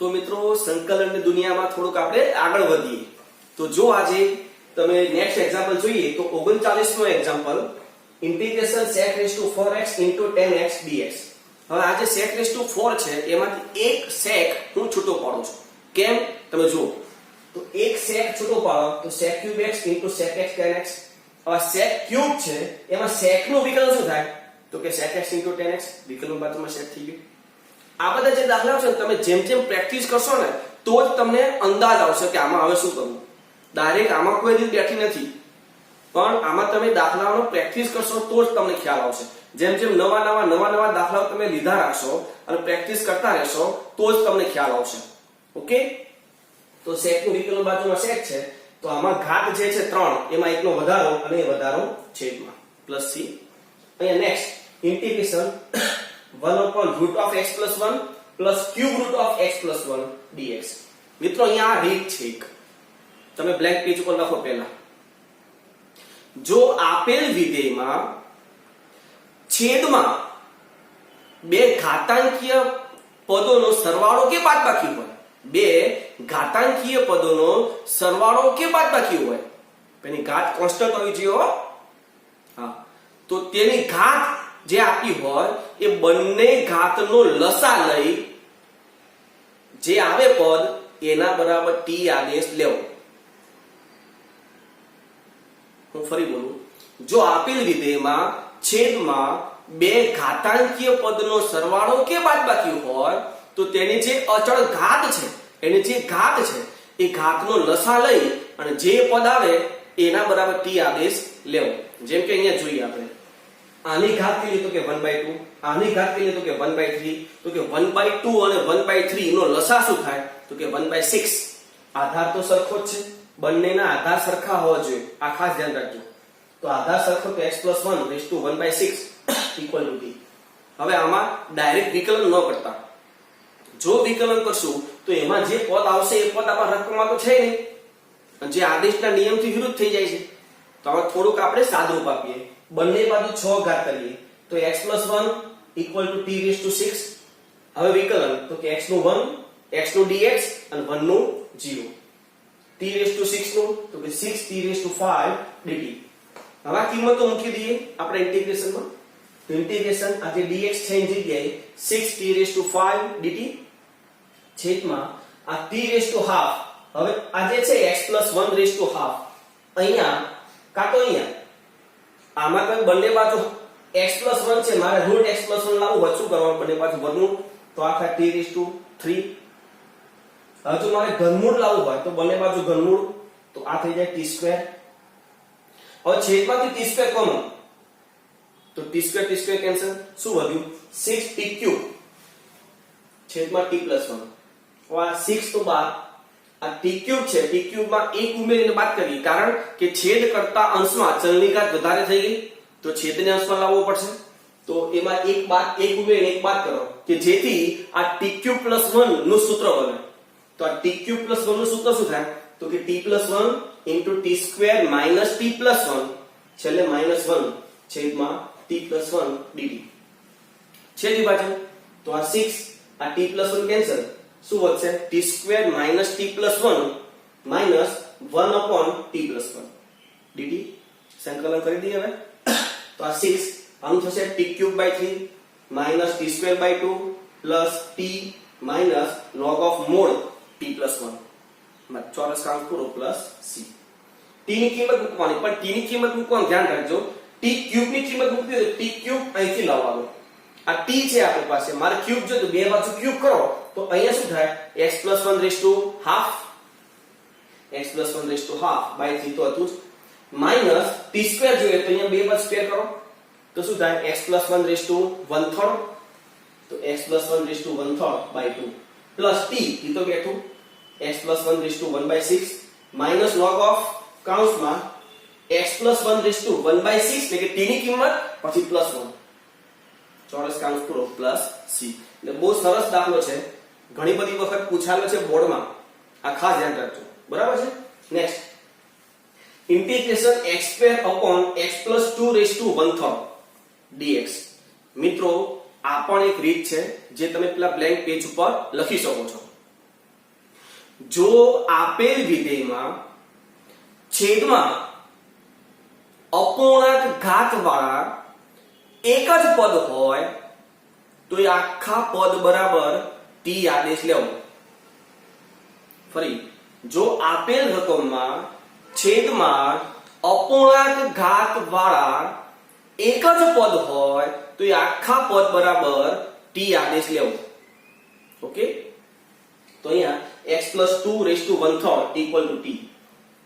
તો મિત્રો સંકલનની દુનિયામાં થોડુંક આપણે આગળ વધીએ. તો જો આજે તમે નેક્સ્ટ એક્ઝામ્પલ જોઈએ તો 39નો example integration sec4x * 10x dx. હવે આ જે sec4 છે એમાંથી એક sec હું છૂટો પાડું છું. કેમ તમે જુઓ તો એક sec છૂટો પાડો તો sec3x * secx 10x. હવે sec3 છે એમાં sec નું વિકલન શું થાય તો કે secx * 10x વિકલન બાજુમાં sec થઈ ગયું. આ બધા જે દાખલાઓ છે તમે જેમ જેમ પ્રેક્ટિસ કરશો ને તો જ તમને અંદાજ આવશે કે આમાં હવે શું કરવું. ડાયરેક્ટ આમાં કોઈ રીત બેઠી નથી, પણ આમાં તમે દાખલાઓનો પ્રેક્ટિસ કરશો તો જ તમને ખ્યાલ આવશે. જેમ જેમ નવા દાખલાઓ તમે લીધા રાખશો અને પ્રેક્ટિસ કરતા રહેશો તો જ તમને ખ્યાલ આવશે. ઓકે, તો sec નું વિકલન બાજુમાં sec છે તો આમાં ઘાત જે છે 3 એમાં એકનો વધારો અને એ વધારો છેદમાં +c. અહીંયા next integration 1/√x + 1 + √x + 1 dx. મિત્રો અહીંયા આ રીત છે એક, તમે બ્લેન્ક પેજ ઉપર લખો. પહેલા જો આપેલ વિધેયમાં છેદમાં બે ઘાતાંકીય પદોનો સરવાળો કે બાદબાકી હોય, બે ઘાતાંકીય પદોનો સરવાળો કે બાદબાકી હોય, એની ઘાત કોન્સ્ટન્ટ હોવી જોઈએ. હા, તો તેની ઘાત જે આપી હોય એ બંને ઘાતનો લસા લઈ જે આવે પદ એના બરાબર t આદેશ લેવો. હું ફરી બોલું, જો આપેલ વિધેયમાં છેદમાં બે ઘાતાંકીય પદનો સરવાળો કે બાદબાકી હોય તો તેની જે અચળ ઘાત છે એની જે ઘાત છે એ ઘાતનો લસા લઈ અને જે પદ આવે એના બરાબર t આદેશ લેવો. જેમ કે અહીંયા જોઈએ આપણે આની ઘાત કેટલી તો કે 1/2, આની ઘાત કેટલી તો કે 1/3, તો કે 1/2 અને 1/3 નો લસા શું થાય તો કે 1/6. આધાર તો સરખો જ છે, બંનેના આધાર સરખા હોવા જોઈએ, આ ખાસ ધ્યાન રાખજો. તો આધાર સરખો તો x + 1 / 1/6 = t. હવે આમાં ડાયરેક્ટ વિકલન ન કરતા, જો વિકલન કરશું તો એમાં જે પદ આવશે એ પદ આપણા રકમમાં તો છે નહીં, જે આદેશના નિયમથી વિરુદ્ધ થઈ જાય છે. તો હવે થોડુંક આપણે સાદુરૂપ આપીએ, બંને બાજુ 6 ઘાત કરીએ તો x + 1 = t6. હવે વિકલન તો કે x નું 1, x નું dx અને 1 નું 0, t6 નું તો કે 6t5 dt. હવે આ કિંમતો મૂકી દઈએ આપણે ઇન્ટિગ્રેશનમાં. તો ઇન્ટિગ્રેશન આ જે dx છે એની જગ્યાએ 6t5 dt છેદમાં આ t½ હવે આ જે છે x + 1½ અહીંયા કાં તો અહીંયા આમાં કઈ બંને બાજુ x + 1 છે, મારે √x + 1 લાવવું હોય શું કરવાનું બંને બાજુ વર્ગમૂળ, તો આ થાય t3. હવે જો મારે ઘનમૂળ લાવવું હોય તો બંને બાજુ ઘનમૂળ, તો આ થઈ જાય t². હવે છેદમાંથી t² કોમન તો t² કેન્સલ, શું વધ્યું 6t³ છેદમાં t + 1. હવે આ 6 તો બાદ આ t³ છે, t³ માં 1 ઉમેરીને બાદ કરીએ કારણ કે છેદ કરતા અંશમાં ચલની ઘાત વધારે થઈ ગઈ તો છેદને અંશમાં લાવવો પડશે. તો એમાં 1 ઉમેરીને 1 બાદ કરો કે જેથી આ t³ + 1 નું સૂત્ર બને. તો આ t³ + 1 નું સૂત્ર શું થાય તો કે t + 1 * t² - t + 1 છેલ્લે -1 છેદમાં t + 1 dt છે વિભાજન. તો આ 6 આ t + 1 કેન્સલ, શું વધશે t² - t + 1 -1/t + 1 dt. સંકલન કરી દઈએ હવે. તો આ 6 આમ થશે t³/3 - t²/2 + t log t + 1 ચોરસ કાઉન્સ પૂરો + c. t ની કિંમત મૂકવાની, પણ t ની કિંમત મૂકવાનું ધ્યાન રાખજો. t³ ની કિંમત મૂકવી હોય તો t³ અહીંથી લાવવાનું. આ t છે આપણી પાસે, મારે ક્યુબ જો તો બે બાજુ ક્યુબ કરો તો અહીંયા શું થાય x + 1½ x + 1½ / 3 તો હતું જ, માઈનસ t² જોઈએ તો અહીંયા બે બાજુ સ્ક્વેર કરો તો શું થાય x + 1/1/3 તો x + 1/1/2 પ્લસ t ઈ તો બેઠું x + 1/1/6 માઈનસ log કાઉન્સમાં x + 1/1/6 એટલે કે t ની કિંમત પછી +1 ચોરસ કાઉન્સ પૂરો + c. એટલે બહુ સરસ દાખલો છે, ઘણી બધી વખત પૂછાયેલો છે બોર્ડમાં, આ ખાસ ધ્યાન રાખજો. બરાબર છે. Next integration x² / x + 2⁻1/3 dx. મિત્રો આ પણ એક રીત છે જે તમે પેલા બ્લેન્ક પેજ ઉપર લખી શકો છો. જો આપેલ વિધેયમાં છેદમાં અપૂર્ણાંક ઘાત વાળા એક જ પદ હોય તો એ આખા પદ બરાબર t આદેશ લેવો. ફરી, જો આપેલ રકમમાં છેદમાં અપૂર્ણાંક ઘાત વાળા એક જ પદ હોય તો એ આખા પદ બરાબર t આદેશ લેવો. ઓકે, તો અહીંયા x + 2⁻³ = t.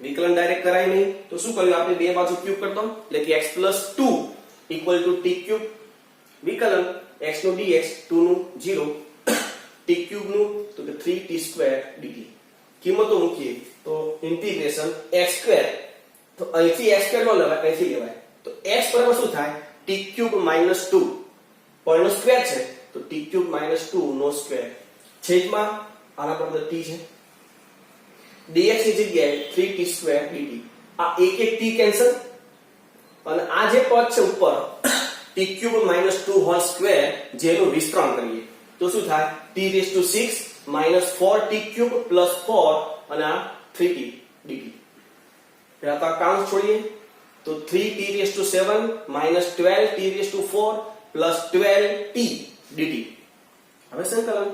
વિકલન ડાયરેક્ટ કરાય નહીં તો શું કર્યું આપણે, બે બાજુ ક્યુબ કરતો એટલે કે x + 2 = t³. વિકલન x નું dx 2 નું 0 t³ નું તો કે 3t² dt. કિંમતો મૂકીએ તો ઇન્ટિગ્રેશન x², તો અહીંથી x² નો લેવાય, અહીંથી લેવાય તો x બરાબર શું થાય, t³ - 2 પણ નો સ્ક્વેર છે તો t³ - 2 નો સ્ક્વેર છેદમાં આના બરાબર t છે, dx ની જગ્યાએ 3t² dt. આ એક એક t કેન્સલ અને આ જે પદ છે ઉપર t³ - 2 હોલ સ્ક્વેર જેનું વિસ્તરણ કરીએ તો શું થાય, t⁶ - 4t³ + 4 અને આ 3t dt. પહેલા તો આ કાઉન્ટ છોડીએ તો 3t⁷ - 12t⁴ + 12t dt. હવે સંકલન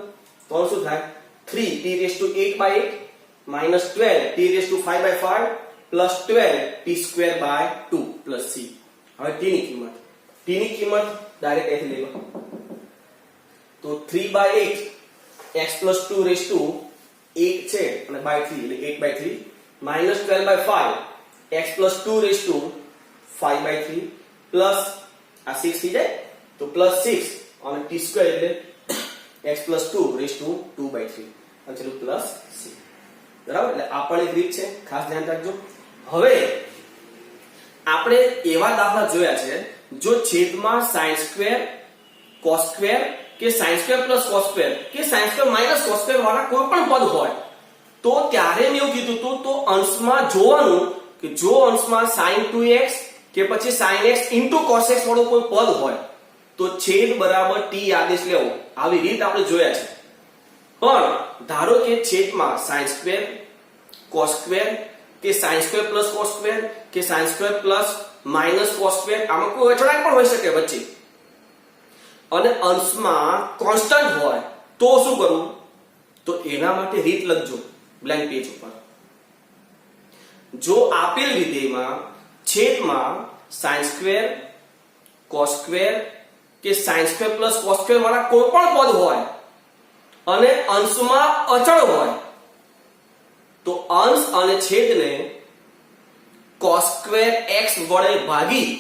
તો શું થાય, 3t⁸ - 12t⁵ + 12t²/2 + c. હવે t ની કિંમત ડાયરેક્ટ અહીંથી લઈ લો તો 3/8 x + 2 1 છે અને /3 એટલે 8/3 - 12/5 x + 2 5/3 પ્લસ આ 6 થઈ જાય તો +6 અને t² એટલે x + 2 2/3 અને ચલો પ્લસ c. બરાબર, એટલે આ પણ એક રીત છે, ખાસ ધ્યાન રાખજો. હવે આપણે એવા દાખલા જોયા છે જો છેદમાં sin² cos² કે sin² + cos² કે sin² - cos² વાળા કોઈ પણ પદ હોય તો ત્યારે મેં એવું કીધું હતું તો અંશમાં જોવાનું કે જો અંશમાં sin 2x કે પછી sin x * cos x વાળું કોઈ પદ હોય તો છેદ બરાબર t આદેશ લેવો. આવી રીત આપણે જોયા છે. પણ ધારો કે છેદમાં sin² cos² કે sin² + cos² કે sin² + cos², આમાં કોઈ અચળાંક પણ હોઈ શકે વચ્ચે, અને અંશમાં કોન્સ્ટન્ટ હોય તો શું કરવું, તો એના માટે રીત લખજો બ્લેન્ક પેજ ઉપર. જો આપેલ વિધેયમાં છેદમાં sin² cos² કે sin² + cos² વાળા કોઈ પણ પદ હોય અને અંશમાં અચળ હોય તો અંશ અને છેદને cos²x વડે ભાગી,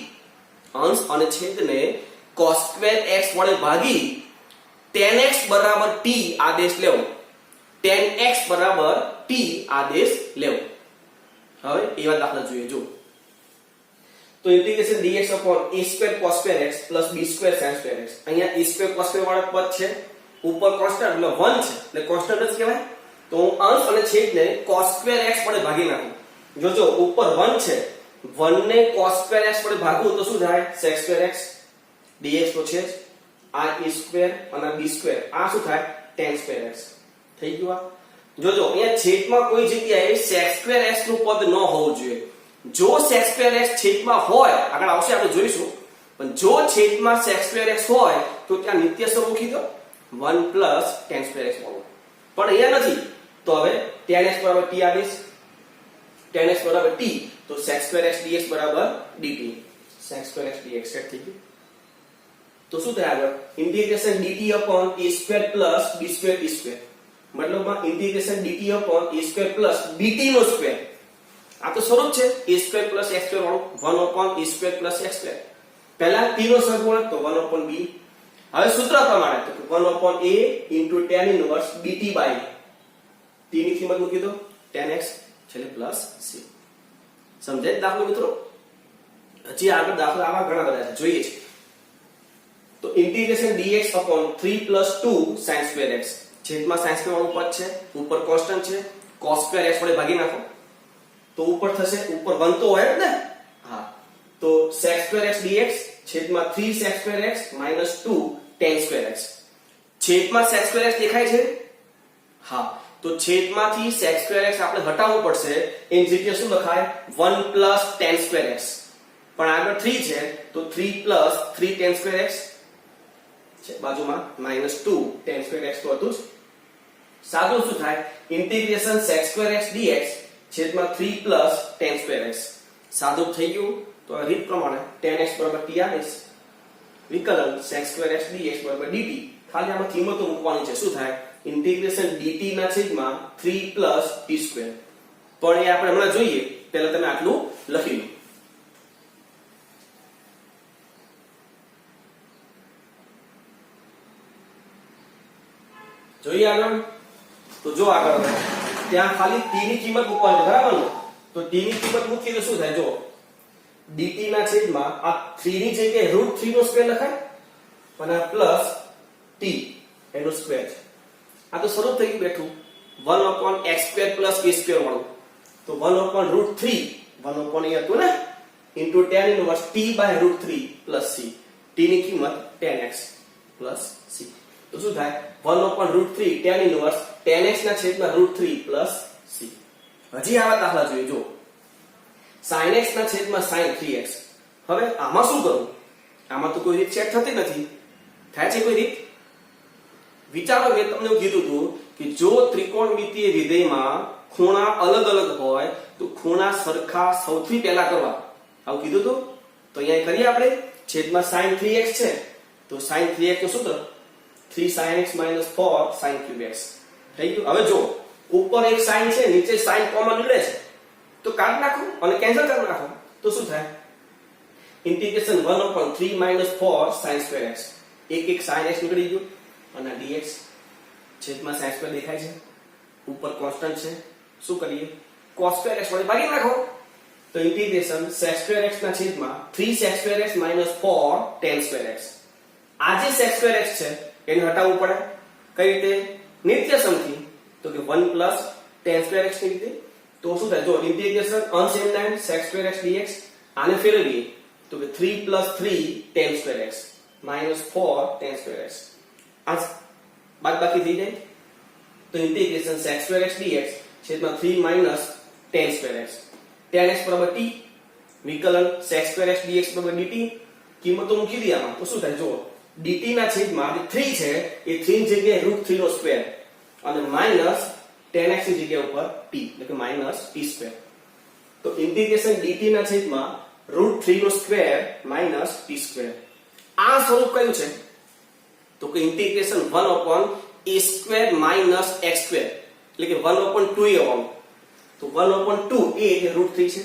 અંશ અને છેદને cos²x વડે ભાગી tan x = t આદેશ લેવો. tan x = t આદેશ લેવો. હવે એવા દાખલા જોઈએ. જો તો integration dx / a² cos²x + b² sin²x. અહીંયા a² cos² વાળા પદ છે, ઉપર કોન્સ્ટન્ટ એટલે 1 છે એટલે કોન્સ્ટન્ટ જ કહેવાય. તો હું અંશ અને છેદને cos²x વડે ભાગી નાખું. જોજો ઉપર 1 છે, 1 ને cos²x વડે ભાગું તો શું થાય, sec²x dx તો છે જ, આ a² અને b², આ શું થાય tan²x થઈ ગયું. આ જોજો અહીંયા છેદમાં કોઈ જગ્યાએ sec²x નું પદ ન હોવું જોઈએ. જો sec²x છેદમાં હોય, આગળ આવશે આપણે જોઈશું, પણ જો છેદમાં sec²x હોય તો ત્યાં નિત્યસર મૂકી દો 1 + tan²x વાળું. પણ અહીંયા નથી તો હવે tan x = t આદેશ, tan x = t તો sec²x dx = dt. sec²x dx set થઈ ગયું. તો શું થાય આગળ, integration dt / a² + b² t², મતલબમાં ઇન્ટિગ્રેશન dt / a² + bt નો સ્ક્વેર. આ તો સ્વરૂપ છે a² + x² વાળું 1/a² + x². પહેલા t નો સહગુણક તો 1/b. હવે સૂત્ર પ્રમાણે તો 1/a * tan 1 bt/, t ની કિંમત મૂકી દો tan x છેલ્લે પ્લસ c. સમજાય દાખલો મિત્રો? હજી આગળ દાખલા આવા ઘણા બધા છે, જોઈએ છે. તો ઇન્ટિગ્રેશન dx / 3 + 2 sin²x. છેદમાં sin² વાળું પદ છે, ઉપર કોન્સ્ટન્ટ છે, cos²x વડે ભાગી નાખો તો ઉપર થશે, ઉપર 1 તો હોય જ ને, હા, તો sec²x dx છેદમાં 3 sec²x - 2 tan²x. છેદમાં sec²x દેખાય છે, હા, તો છેદમાંથી sec square x આપણે હટાવવું પડશે. એની જગ્યાએ શું લખાય 1 plus tan square x. પણ આગળ 3 છે તો 3 plus 3 tan square x છે બાજુમાં -2 tan square x તો હતું જ. સાદું શું થાય integration sec square x dx છેદમાં 3 plus tan square x. સાદું થઈ ગયું. તો આ રીત પ્રમાણે tan x બરાબર t આવીશ. વિકલન sec square x dx બરાબર dt. ખાલી આમાં કિંમતો મૂકવાની છે. શું થાય ઇન્ટિગ્રેશન dt ના છેદમાં 3 plus t square. પણ એ આપણે હમણાં જોઈએ. પહેલા તમે આટલું લખી લો. જોઈએ આગળ. તો જો આગળ ત્યાં ખાલી t ની કિંમત મૂકવાની છે બરાબર ને. તો t ની કિંમત મૂકીએ તો શું થાય જો dt ના છેદમાં આ 3 ની જગ્યાએ √3 નો સ્ક્વેર લખાય અને આ પ્લસ t એનો સ્ક્વેર છે. આ તો શરૂ થઈ બેઠું 1/x² + k² વાળું. તો 1/√3 1 એ હતું ને into tan inverse t/√3 + c. t ની કિંમત tan x + c. તો શું થાય 1/√3 tan ઇન્વર્સ tan x ના છેદમાં √3 + c. હજી આવા દાખલા જોઈએ જો sin x ના છેદમાં sin 3x. હવે આમાં શું કરવું? આમાં તો કોઈ રીત સેટ થતી નથી. થાય છે કોઈ રીત? વિચારો મેં તમને કીધું હતું કે જો ત્રિકોણમિતિય વિધેયમાં ખૂણા અલગ અલગ હોય તો ખૂણા સરખા સૌથી પહેલા કરવા. આવું કીધું હતું. તો અહીંયા કરીએ આપણે છેદમાં sin 3x છે. તો sin 3x નું સૂત્ર 3sin x - 4 sin cube x. થઈ ગયું. હવે જો ઉપર એક sin છે નીચે sin કોમન મળે છે તો કાઢી નાખો અને કેન્સલ કરી નાખો. તો શું થાય ઇન્ટિગ્રેશન 1/3 - 4 sin square x. એક sin x નીકળી ગયું અને dx છેદમાં sin square દેખાય છે. ઉપર કોન્સ્ટન્ટ છે. શું કરીએ cos square x વડે ભાગી નાખો. તો ઇન્ટિગ્રેશન sec square x ના છેદમાં 3 sec square x - 4 tan square x. આ જે sec square x છે એને હટાવવું પડે. કઈ રીતે નિત્યસમથી? તો કે 1 plus tan square x ની રીતે. તો શું થાય જો ઇન્ટિગ્રેશન અંશ m9 sec square x dx આને ફેરવીએ તો કે 3 plus 3 tan square x minus 4 tan square x. આ બાદબાકી થઈ જાય તો integration sec square x dx છેદમાં 3 minus tan square x. tan x બરાબર t વિકલન sec square x dx બરાબર dt. કિંમતો મૂકી દઈએ આમાં તો શું થાય જો dt ના છેદમાં જે 3 છે એ 3 ની જગ્યાએ √3 નો સ્ક્વેર અને માઈનસ tan x ની જગ્યા ઉપર t એટલે કે માઈનસ t². તો ઇન્ટિગ્રેશન dt ના છેદમાં √3 નો સ્ક્વેર માઈનસ t². આ સ્વરૂપ કયું છે? તો કે ઇન્ટિગ્રેશન 1/a² માઈનસ x² એટલે કે 1/2a આવવાનું. તો 1/2 a એટલે √3 છે.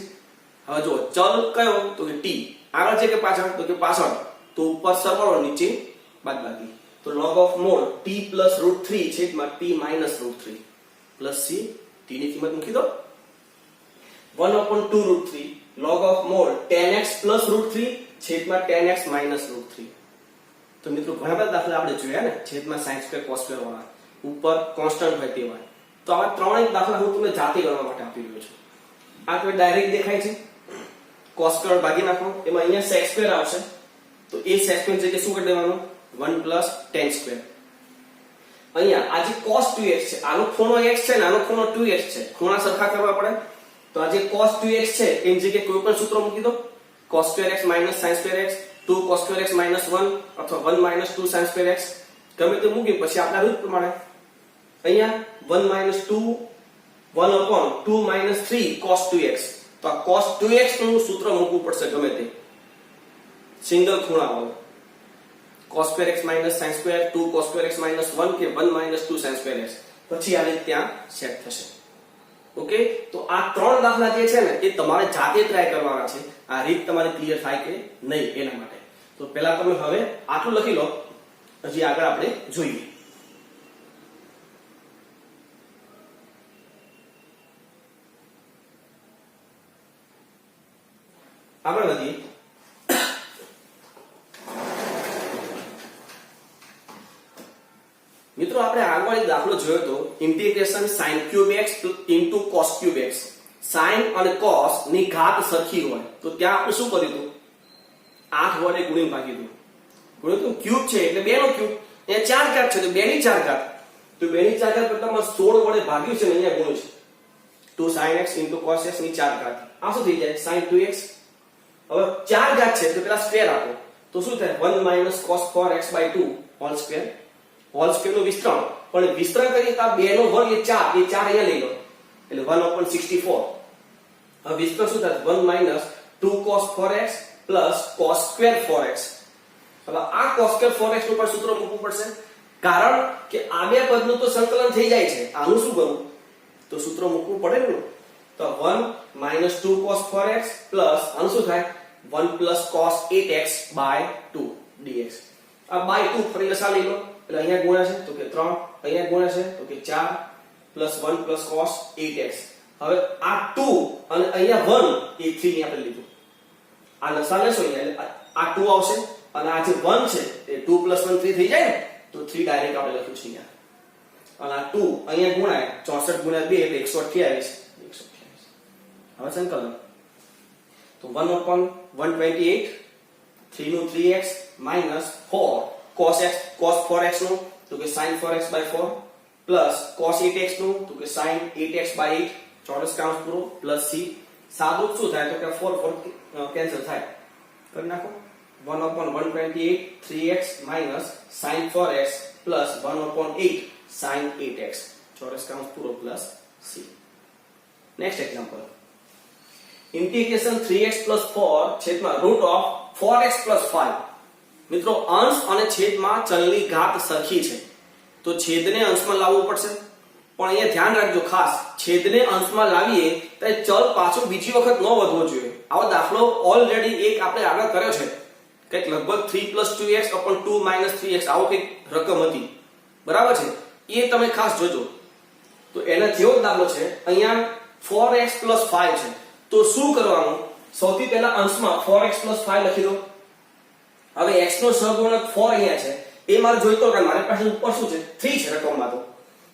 હવે જો ચલ કયો? તો કે t. આગળ છે કે પાછળ? તો કે પાછળ. તો ઉપર સરવાળો નીચે બાદબાકી. તો log of mod t plus √3 છેદમાં t minus √3 plus c. t ની કિંમત મૂકી દો 1/2 √3 log of mod tan x plus √3 છેદમાં tan x minus √3. તો મિત્રો ઘણા બધા દાખલા આપણે જોયા ને છેદમાં sin square cos square વાળા ઉપર કોન્સ્ટન્ટ હોય તેવા. તો આવા ત્રણેય દાખલા હું તમને જાતે કરવા માટે આપી રહ્યો છું. આ તો ડાયરેક્ટ દેખાય છે cos square ભાગી નાખો એમાં અહીંયા sec square આવશે. તો એ sec square જગ્યાએ શું કરી દેવાનું 1 plus tan square. અહીંયા આ જે cos 2x છે આનો ખૂણો x છે ને આનો ખૂણો 2x છે. ખૂણા સરખા કરવા પડે. તો આ જે cos 2x છે એની જગ્યાએ કોઈ પણ સૂત્ર મૂકી દો cos square x minus sin square x 2 cos square x minus 1 અથવા 1 minus 2 sin square x ગમે તે મૂકી પછી આપણા રૂટ પ્રમાણે અહીંયા 1 minus 2 1/2 minus 3 cos 2x. તો આ cos 2x નું સૂત્ર મૂકવું પડશે ગમે તે સિંગલ ખૂણા વાળું cos square x minus sin square 2 cos square x minus 1 કે 1 minus 2 sin square x. પછી આ રીતે ત્યાં સેટ થશે. ઓકે. તો આ ત્રણ દાખલા જે છે ને એ તમારે જાતે ટ્રાય કરવાના છે. આ રીત તમારે ક્લિયર થાય કે નહીં એના માટે. તો પહેલા તમે હવે આટલું લખી લો પછી આગળ આપણે જોઈએ. આગળ વધીએ. મિત્રો આપણે આગળ એક દાખલો જોયો તો integration sin cube x into cos cube x. sin અને cos ની ઘાત સરખી હોય તો ત્યાં આપણે શું કર્યું હતું 8 વડે ગુણીને ભાગી દીધું. ગુણ્યું ક્યુબ છે એટલે 2 નો ક્યુબ. એ 4 ઘાત છે તો 2 ની 4 ઘાત. તો બેની 4 ઘાત કરતામાં 16 વડે ભાગ્યું છે ને અહીંયા ગુણ્યું છે 2 sin x cos x ની 4 ઘાત આ શું થઈ જાય sin 2x હવે 4 ઘાત છે તો પેલા સ્ક્વેર આપો તો શું થાય 1 cos 4x/2 હોલ સ્ક્વેર નું વિસ્તરણ પણ વિસ્તરણ કરીએ તો આ 2 નો વર્ગ એ 4 અહીંયા લઈ લો એટલે 1/64 હવે વિસ્તરણ શું થાય 1 2 cos 4x cos square 4x હવે આ cos square 4x નું પણ સૂત્ર મૂકવું પડશે કારણ કે આ બે પદનું તો સંકલન થઈ જાય છે આનું શું કરવું તો સૂત્ર મૂકવું પડે ને તો 1 2 cos 4x આનું શું થાય 1 cos 8x/2 dx આ બાય 2 ફરી લસા લઈ લો એટલે અહીંયા ગુણ્યા છે તો કે 3 અહીંયા ગુણ્યા છે તો કે 4 1 cos 8x હવે આ 2 અને અહીંયા 1 એ 3 ને આપણે લીધું આ લસા લેશો અહીંયા આ 2 આવશે અને આ જે 1 છે એ 2 1 3 થઈ જાય ને તો 3 ડાયરેક્ટ આપણે લખ્યું છે અહીંયા અને આ 2 અહીંયા ગુણાય 64 ગુણ્યા 2 એટલે 128 હવે સંકલન તો 1/128 3 નું 3x - 4 cos 4x નું તો કે sin 4x/4 cos 8x નું તો કે sin 8x/8 ચોરસ કૌંસ પૂરો c સાદું શું થાય તો કે 4 કેન્સલ થાય કરી નાખો 1/128 3x - sin 4x 1/8 sin 8x ચોરસ કૌંસ પૂરો c next example integration 3x + 4 છેદમાં √4x + 5 મિત્રો અંશ અને છેદમાં ચલની ઘાત સરખી છે તો છેદને અંશમાં લાવવું પડશે પણ અહીંયા ધ્યાન રાખજો ખાસ છેદને અંશમાં લાવીએ તો ચલ પાછો બીજી વખત ન વધવો જોઈએ આવો દાખલો ઓલરેડી એક આપણે આગળ કર્યો છે કંઈક લગભગ 3 + 2x / 2 - 3x આવો કંઈક રકમ હતી બરાબર છે એ તમે ખાસ જોજો તો એના જેવો દાખલો છે અહીંયા 4x + 5 છે તો શું કરવાનું સૌથી પહેલા અંશમાં 4x + 5 લખી દો હવે x નો સહગુણક 4 અહીંયા છે એ મારે જોઈતો કે મારી પાસે ઉપર શું છે 3 છે રકમમાં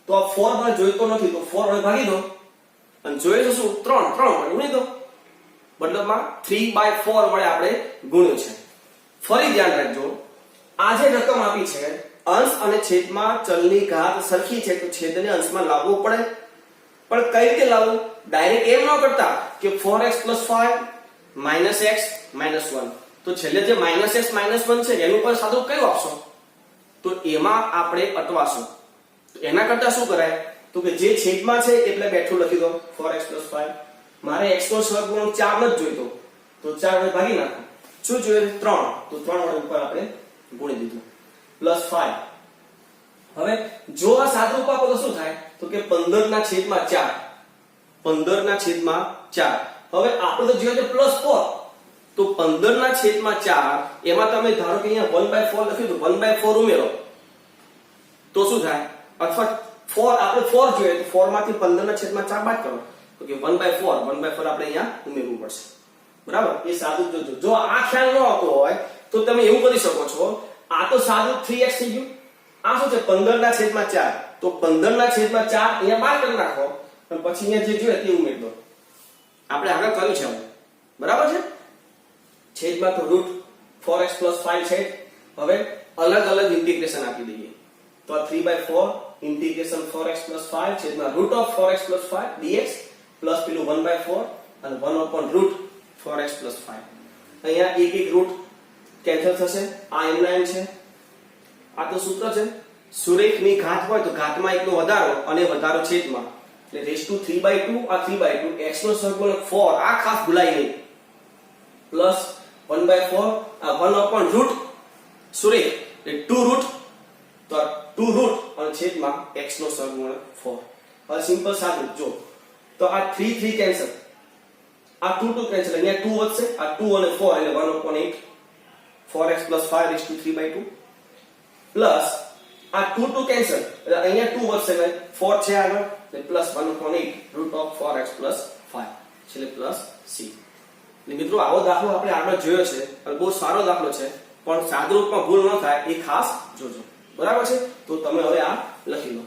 તો આ 4 મને જોઈતો નથી તો 4 વડે ભાગી દો અને જોઈએ શું 3 વડે ગુણી દો મતલબમાં 3/4 વડે આપણે ગુણ્યું છે ફરી ધ્યાન રાખજો આ જે રકમ આપી છે અંશ અને છેદમાં ચલની ઘાત સરખી છે તો છેદને અંશમાં લાવવું પડે પણ કઈ રીતે લાવવું ડાયરેક્ટ એમ ન કરતા કે 4x + 5 - x - 1 તો છેલ્લે જે -x - 1 છે એનું પણ સાદું કયું આપશો તો એમાં આપણે અટવાશું તો એના કરતા શું કરાય તો કે જે છેદમાં છે એટલે બેઠું લખી દો 4x + 5 મારે x નો સહગુણક 4 ન જોઈતો તો 4 વડે ભાગી નાખો શું જોઈએ 3 તો 3 વડે ઉપર આપણે ગુણી દીધું +5 હવે જો આ સાદુરૂપ આપો તો શું થાય તો કે 15/4 15/4 હવે આપણે તો જોઈએ છે +4 તો 15/4 એમાં તમે ધારો કે અહીંયા 1/4 લખ્યું તો 1/4 ઉમેરો તો શું થાય અથવા 4 આપણે 4 જોઈએ તો 4 માંથી 15/4 બાદ કરો તો કે 1/4 આપણે અહીંયા ઉમેરવું પડશે બરાબર એ સાદું જોજો જો આ ખ્યાલ ન આવતો હોય તો તમે એવું કરી શકો છો આ તો સાદું 3x થઈ ગયું આ શું છે 15/4 તો 15/4 અહીંયા બાદ કરી નાખો અને પછી અહીંયા જે જોઈએ તે ઉમેરી દો આપણે આગળ કર્યું છે બરાબર છે છેદમાં તો √4x + 5 છે હવે અલગ અલગ ઇન્ટિગ્રેશન આપી દઈએ તો આ 3/4 ઇન્ટિગ્રેશન 4x + 5 છેદમાં √4x + 5 dx પ્લસ પેલું 1/4 અને 1/√4x + 5 અહીંયા એક રૂટ કેન્સલ થશે આ એમના એમ છે આ તો સૂત્ર છે સુરેખની ઘાત હોય તો ઘાતમાં એકનો વધારો અને વધારો છેદમાં એટલે √3/2 આ 3/2 x નો સહગુણક 4 આ ખાસ ભૂલાય નહીં પ્લસ 1/4 આ 1/√, સુરેખ એટલે 2 રૂટ તો 2 રૂટ અને છેદમાં x નો સહગુણક 4 હવે સિમ્પલ સાદું જો તો આ 3 કેન્સલ આ 2 કેન્સલ અહીંયા 2 વધશે આ 2 અને 4 એટલે 1/8 4x + 5 √3/2 પ્લસ આ 2 કેન્સલ એટલે અહીંયા 2 વધશે એટલે 4 છે આગળ એટલે પ્લસ 1/8 √4x + 5 એટલે પ્લસ c એટલે મિત્રો આવો દાખલો આપણે આગળ જોયો છે અને બહુ સારો દાખલો છે પણ સાદુરૂપમાં ભૂલ ન થાય એ ખાસ જોજો બરાબર છે તો તમે હવે આ લખી લો